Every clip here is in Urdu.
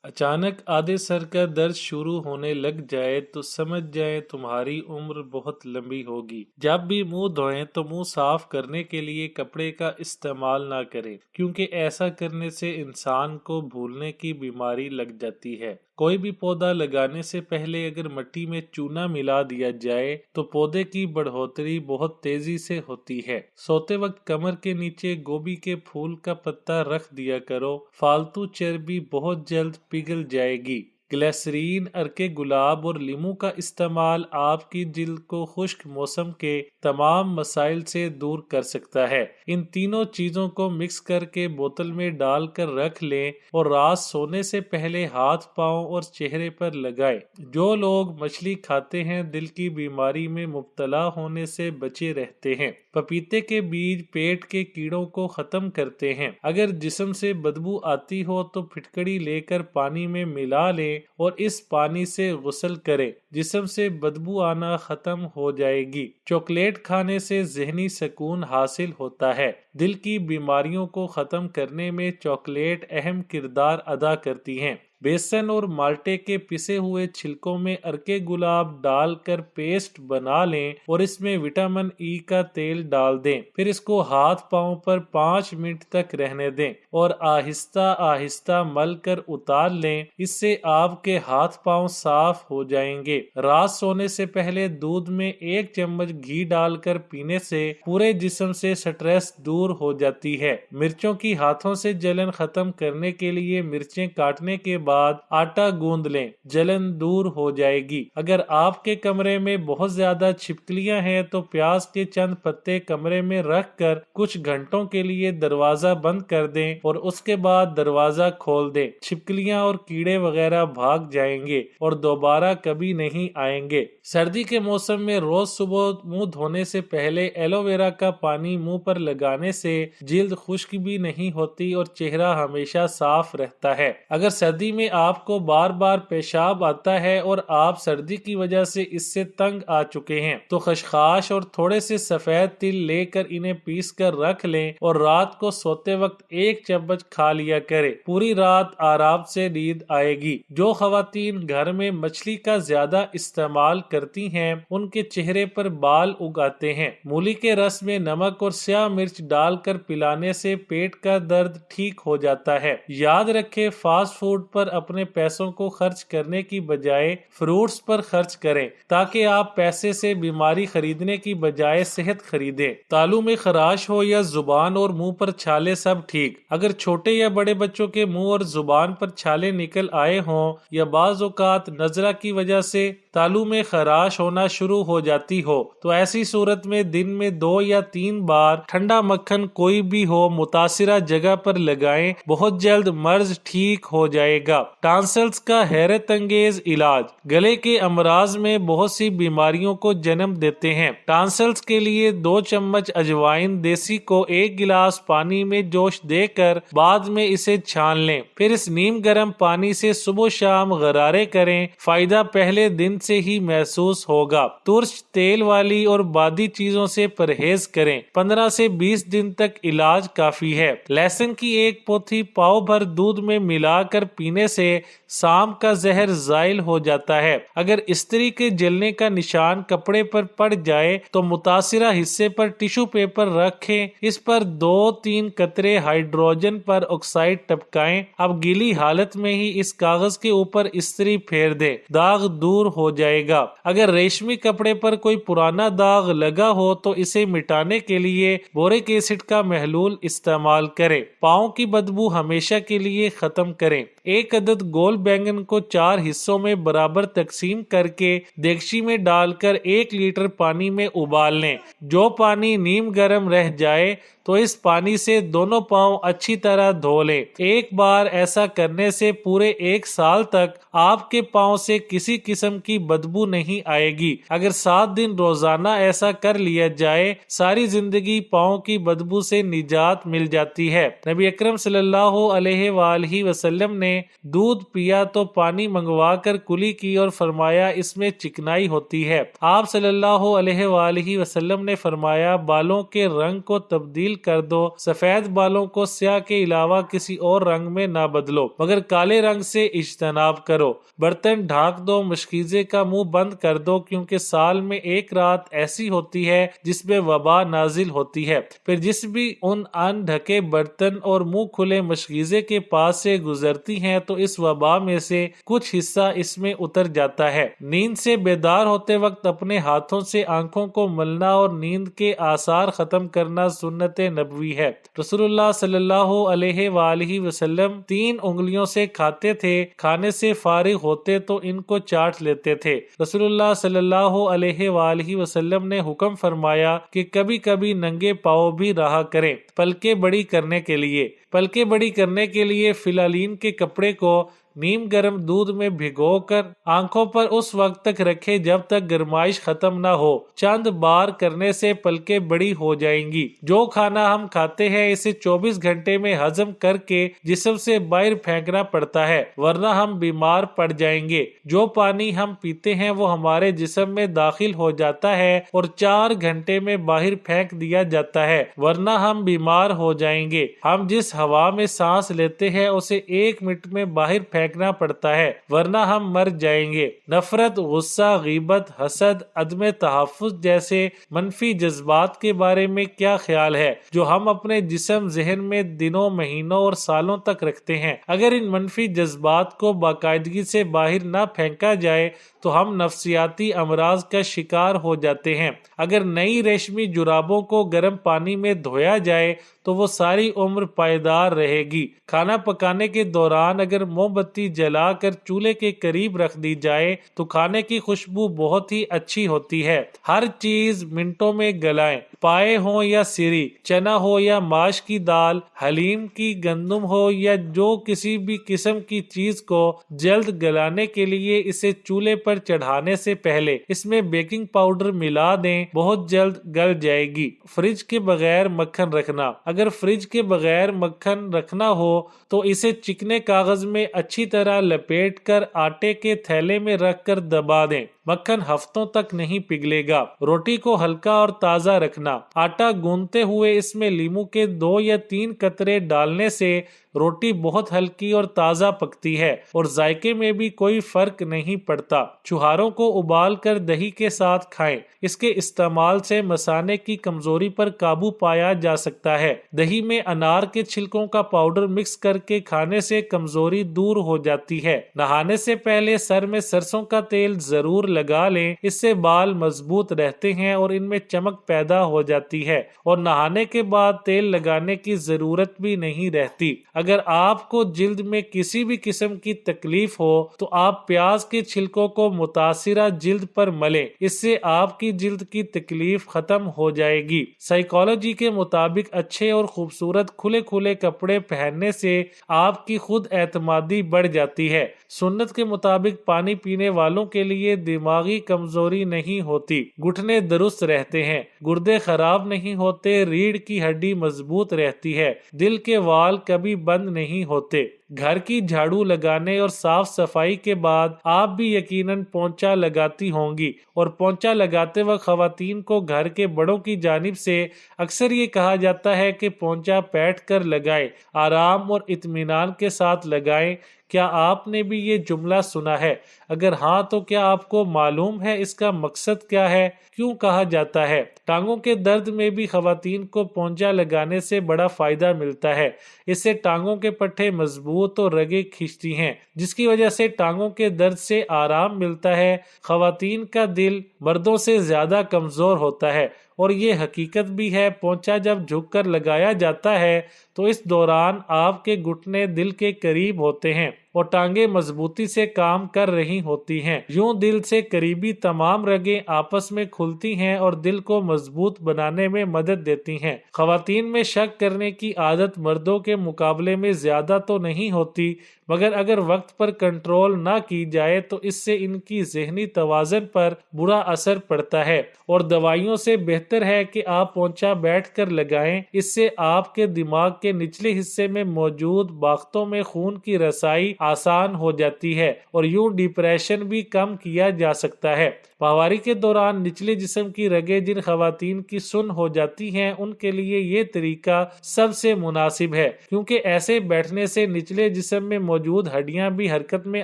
اچانک آدھے سر کا درد شروع ہونے لگ جائے تو سمجھ جائیں تمہاری عمر بہت لمبی ہوگی۔ جب بھی منہ دھوئیں تو منہ صاف کرنے کے لیے کپڑے کا استعمال نہ کریں، کیونکہ ایسا کرنے سے انسان کو بھولنے کی بیماری لگ جاتی ہے۔ کوئی بھی پودا لگانے سے پہلے اگر مٹی میں چونا ملا دیا جائے تو پودے کی بڑھوتری بہت تیزی سے ہوتی ہے۔ سوتے وقت کمر کے نیچے گوبھی کے پھول کا پتا رکھ دیا کرو، فالتو چربی بہت جلد پگھل جائے گی۔ گلیسرین، ارکے گلاب اور لیموں کا استعمال آپ کی جلد کو خشک موسم کے تمام مسائل سے دور کر سکتا ہے۔ ان تینوں چیزوں کو مکس کر کے بوتل میں ڈال کر رکھ لیں اور رات سونے سے پہلے ہاتھ، پاؤں اور چہرے پر لگائیں۔ جو لوگ مچھلی کھاتے ہیں دل کی بیماری میں مبتلا ہونے سے بچے رہتے ہیں۔ پپیتے کے بیج پیٹ کے کیڑوں کو ختم کرتے ہیں۔ اگر جسم سے بدبو آتی ہو تو پھٹکڑی لے کر پانی میں ملا لیں اور اس پانی سے غسل کریں، جسم سے بدبو آنا ختم ہو جائے گی۔ چاکلیٹ کھانے سے ذہنی سکون حاصل ہوتا ہے۔ دل کی بیماریوں کو ختم کرنے میں چاکلیٹ اہم کردار ادا کرتی ہیں۔ بیسن اور مالٹے کے پسے ہوئے چھلکوں میں ارکے گلاب ڈال کر پیسٹ بنا لیں اور اس میں وٹامن ای کا تیل ڈال دیں۔ پھر اس کو ہاتھ پاؤں پر 5 منٹ تک رہنے دیں اور آہستہ آہستہ مل کر اتار لیں۔ اس سے آپ کے ہاتھ پاؤں صاف ہو جائیں گے۔ رات سونے سے پہلے دودھ میں 1 چمچ گھی ڈال کر پینے سے پورے جسم سے سٹریس دور ہو جاتی ہے۔ مرچوں کی ہاتھوں سے جلن ختم کرنے کے لیے مرچیں کاٹنے کے بعد آٹا گوندھ لیں، جلن دور ہو جائے گی۔ اگر آپ کے کمرے میں بہت زیادہ چھپکلیاں ہیں تو پیاز کے چند پتے کمرے میں رکھ کر کچھ گھنٹوں کے لیے دروازہ بند کر دیں اور اس کے بعد دروازہ کھول دیں۔ چھپکلیاں اور کیڑے وغیرہ بھاگ جائیں گے اور دوبارہ کبھی نہیں آئیں گے۔ سردی کے موسم میں روز صبح منہ دھونے سے پہلے ایلو ویرا کا پانی منہ پر لگانے سے جلد خشک بھی نہیں ہوتی اور چہرہ ہمیشہ صاف رہتا ہے۔ اگر سردی میں آپ کو بار بار پیشاب آتا ہے اور آپ سردی کی وجہ سے اس سے تنگ آ چکے ہیں تو خشخاش اور تھوڑے سے سفید تل لے کر انہیں پیس کر رکھ لیں اور رات کو سوتے وقت 1 چمچ کھا لیا کریں۔ پوری رات آرام سے نیند آئے گی۔ جو خواتین گھر میں مچھلی کا زیادہ استعمال کرتی ہیں ان کے چہرے پر بال اگاتے ہیں۔ مولی کے رس میں نمک اور سیاہ مرچ ڈال کر پلانے سے پیٹ کا درد ٹھیک ہو جاتا ہے۔ یاد رکھیں فاسٹ فوڈ پر اپنے پیسوں کو خرچ کرنے کی بجائے فروٹس پر خرچ کریں تاکہ آپ پیسے سے بیماری خریدنے کی بجائے صحت خریدیں۔ تالو میں خراش ہو یا زبان اور منہ پر چھالے سب ٹھیک۔ اگر چھوٹے یا بڑے بچوں کے منہ اور زبان پر چھالے نکل آئے ہوں یا بعض اوقات نظرہ کی وجہ سے تالو میں خراش ہونا شروع ہو جاتی ہو تو ایسی صورت میں دن میں 2 یا 3 بار ٹھنڈا مکھن کوئی بھی ہو متاثرہ جگہ پر لگائیں، بہت جلد مرض ٹھیک ہو جائے گا۔ ٹانسلز کا حیرت انگیز علاج۔ گلے کے امراض میں بہت سی بیماریوں کو جنم دیتے ہیں۔ ٹانسلز کے لیے 2 چمچ اجوائن دیسی کو 1 گلاس پانی میں جوش دے کر بعد میں اسے چھان لیں، پھر اس نیم گرم پانی سے صبح و شام غرارے کریں، فائدہ پہلے دن سے ہی محسوس ہوگا۔ ترش تیل والی اور بادی چیزوں سے پرہیز کریں، 15 سے 20 دن تک علاج کافی ہے۔ لہسن کی 1 پوتھی پاؤ بھر دودھ میں ملا کر پینے سے سام کا زہر زائل ہو جاتا ہے۔ اگر استری کے جلنے کا نشان کپڑے پر پڑ جائے تو متاثرہ حصے پر ٹیشو پیپر رکھیں، اس پر 2-3 قطرے ہائیڈروجن پر آکسائڈ ٹپکائیں۔ اب گیلی حالت میں ہی اس کاغذ کے اوپر استری پھیر دیں، داغ دور ہو جائے گا۔ اگر ریشمی کپڑے پر کوئی پرانا داغ لگا ہو تو اسے مٹانے کے لیے بورک ایسڈ کا محلول استعمال کریں۔ پاؤں کی بدبو ہمیشہ کے لیے ختم کریں۔ 1 عدد گول بینگن کو 4 حصوں میں برابر تقسیم کر کے دیگچی میں ڈال کر 1 لیٹر پانی میں ابال لیں۔ جو پانی نیم گرم رہ جائے تو اس پانی سے دونوں پاؤں اچھی طرح دھو لیں۔ ایک بار ایسا کرنے سے پورے 1 سال تک آپ کے پاؤں سے کسی قسم کی بدبو نہیں آئے گی۔ اگر 7 دن روزانہ ایسا کر لیا جائے ساری زندگی پاؤں کی بدبو سے نجات مل جاتی ہے۔ نبی اکرم صلی اللہ علیہ وآلہ وسلم نے نے دودھ پیا تو پانی منگوا کر کلی کی اور فرمایا اس میں چکنائی ہوتی ہے۔ آپ صلی اللہ علیہ وآلہ وسلم نے فرمایا بالوں کے رنگ کو تبدیل کر دو، سفید بالوں کو سیاہ کے علاوہ کسی اور رنگ میں نہ بدلو مگر کالے رنگ سے اجتناب کرو، برتن ڈھانک دو، مشکیزے کا منہ بند کر دو کیونکہ سال میں ایک رات ایسی ہوتی ہے جس میں وبا نازل ہوتی ہے، پھر جس بھی ان ڈھکے برتن اور منہ کھلے مشکیزے کے پاس سے گزرتی ہیں تو اس وبا میں سے کچھ حصہ اس میں اتر جاتا ہے۔ نیند سے بیدار ہوتے وقت اپنے ہاتھوں سے آنکھوں کو ملنا اور نیند کے آثار ختم کرنا سنت نبوی ہے۔ رسول اللہ صلی اللہ علیہ وآلہ وسلم 3 انگلیوں سے کھاتے تھے، کھانے سے فارغ ہوتے تو ان کو چاٹ لیتے تھے۔ رسول اللہ صلی اللہ علیہ وآلہ وسلم نے حکم فرمایا کہ کبھی کبھی ننگے پاؤں بھی رہا کریں پلکیں بڑی کرنے کے لیے۔ پلکیں بڑی کرنے کے لیے فلالین کے کپڑے کو نیم گرم دودھ میں بھگو کر آنکھوں پر اس وقت تک رکھے جب تک گرمائش ختم نہ ہو۔ چند بار کرنے سے پلکیں بڑی ہو جائیں گی۔ جو کھانا ہم کھاتے ہیں اسے 24 گھنٹے میں ہضم کر کے جسم سے باہر پھینکنا پڑتا ہے ورنہ ہم بیمار پڑ جائیں گے۔ جو پانی ہم پیتے ہیں وہ ہمارے جسم میں داخل ہو جاتا ہے اور 4 گھنٹے میں باہر پھینک دیا جاتا ہے ورنہ ہم بیمار ہو جائیں گے۔ ہم جس ہوا میں سانس لیتے ہیں اسے 1 منٹ میں باہر پھینکنا پڑتا ہے ورنہ ہم مر جائیں گے۔ نفرت، غصہ، غیبت، حسد، عدم تحفظ جیسے منفی جذبات کے بارے میں کیا خیال ہے جو ہم اپنے جسم ذہن میں دنوں، مہینوں اور سالوں تک رکھتے ہیں؟ اگر ان منفی جذبات کو باقاعدگی سے باہر نہ پھینکا جائے تو ہم نفسیاتی امراض کا شکار ہو جاتے ہیں۔ اگر نئی ریشمی جرابوں کو گرم پانی میں دھویا جائے تو وہ ساری عمر پائیدار رہے گی۔ کھانا پکانے کے دوران اگر موم بتی جلا کر چولہے کے قریب رکھ دی جائے تو کھانے کی خوشبو بہت ہی اچھی ہوتی ہے۔ ہر چیز منٹوں میں گلائیں، پائے ہوں یا سری، چنا ہو یا ماش کی دال، حلیم کی گندم ہو یا جو کسی بھی قسم کی چیز کو جلد گلانے کے لیے اسے چولہے پر چڑھانے سے پہلے اس میں بیکنگ پاؤڈر ملا دیں، بہت جلد گل جائے گی۔ فریج کے بغیر مکھن رکھنا۔ اگر فریج کے بغیر مکھن رکھنا ہو تو اسے چکنے کاغذ میں اچھی طرح لپیٹ کر آٹے کے تھیلے میں رکھ کر دبا دیں، مکھن ہفتوں تک نہیں پگھلے گا۔ روٹی کو ہلکا اور تازہ رکھنا۔ آٹا گوندتے ہوئے اس میں لیموں کے 2 یا 3 قطرے ڈالنے سے روٹی بہت ہلکی اور تازہ پکتی ہے اور ذائقے میں بھی کوئی فرق نہیں پڑتا۔ چوہاروں کو ابال کر دہی کے ساتھ کھائیں، اس کے استعمال سے مثانے کی کمزوری پر قابو پایا جا سکتا ہے۔ دہی میں انار کے چھلکوں کا پاؤڈر مکس کر کے کھانے سے کمزوری دور ہو جاتی ہے۔ نہانے سے پہلے سر میں سرسوں کا تیل ضرور لگا لیں، اس سے بال مضبوط رہتے ہیں اور ان میں چمک پیدا ہو جاتی ہے اور نہانے کے بعد تیل لگانے کی ضرورت بھی نہیں رہتی۔ اگر آپ کو جلد میں کسی بھی قسم کی تکلیف ہو تو آپ پیاز کے چھلکوں کو متاثرہ جلد پر ملیں، اس سے آپ کی جلد کی تکلیف ختم ہو جائے گی۔ سائیکالوجی کے مطابق اچھے اور خوبصورت کھلے کھلے کپڑے پہننے سے آپ کی خود اعتمادی بڑھ جاتی ہے۔ سنت کے مطابق پانی پینے والوں کے لیے دماغی کمزوری نہیں ہوتی، گھٹنے درست رہتے ہیں، گردے خراب نہیں ہوتے، ریڑھ کی ہڈی مضبوط رہتی ہے، دل کے وال کبھی بند نہیں ہوتے۔ گھر کی جھاڑو لگانے اور صاف صفائی کے بعد آپ بھی یقیناً پونچھا لگاتی ہوں گی، اور پونچھا لگاتے وقت خواتین کو گھر کے بڑوں کی جانب سے اکثر یہ کہا جاتا ہے کہ پونچھا بیٹھ کر لگائیں، آرام اور اطمینان کے ساتھ لگائیں۔ کیا آپ نے بھی یہ جملہ سنا ہے؟ اگر ہاں تو کیا آپ کو معلوم ہے اس کا مقصد کیا ہے؟ کیوں کہا جاتا ہے؟ ٹانگوں کے درد میں بھی خواتین کو پونچھا لگانے سے بڑا فائدہ ملتا ہے۔ اس سے ٹانگوں کے پٹھے مضبوط اور رگیں کھنچتی ہیں، جس کی وجہ سے ٹانگوں کے درد سے آرام ملتا ہے۔ خواتین کا دل مردوں سے زیادہ کمزور ہوتا ہے اور یہ حقیقت بھی ہے۔ پونچھا جب جھک کر لگایا جاتا ہے تو اس دوران آپ کے گھٹنے دل کے قریب ہوتے ہیں اور ٹانگیں مضبوطی سے کام کر رہی ہوتی ہیں۔ یوں دل سے قریبی تمام رگیں آپس میں کھلتی ہیں اور دل کو مضبوط بنانے میں مدد دیتی ہیں۔ خواتین میں شک کرنے کی عادت مردوں کے مقابلے میں زیادہ تو نہیں ہوتی، مگر اگر وقت پر کنٹرول نہ کی جائے تو اس سے ان کی ذہنی توازن پر برا اثر پڑتا ہے، اور دوائیوں سے بہتر ہے کہ آپ پونچھا بیٹھ کر لگائیں۔ اس سے آپ کے دماغ کے نچلے حصے میں موجود باختوں میں خون کی رسائی آسان ہو جاتی ہے اور یوں ڈپریشن بھی کم کیا جا سکتا ہے۔ ماہواری کے دوران نچلے جسم کی رگیں جن خواتین کی سن ہو جاتی ہیں ان کے لیے یہ طریقہ سب سے مناسب ہے، کیونکہ ایسے بیٹھنے سے نچلے جسم میں موجود ہڈیاں بھی حرکت میں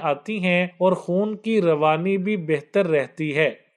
آتی ہیں اور خون کی روانی بھی بہتر رہتی ہے۔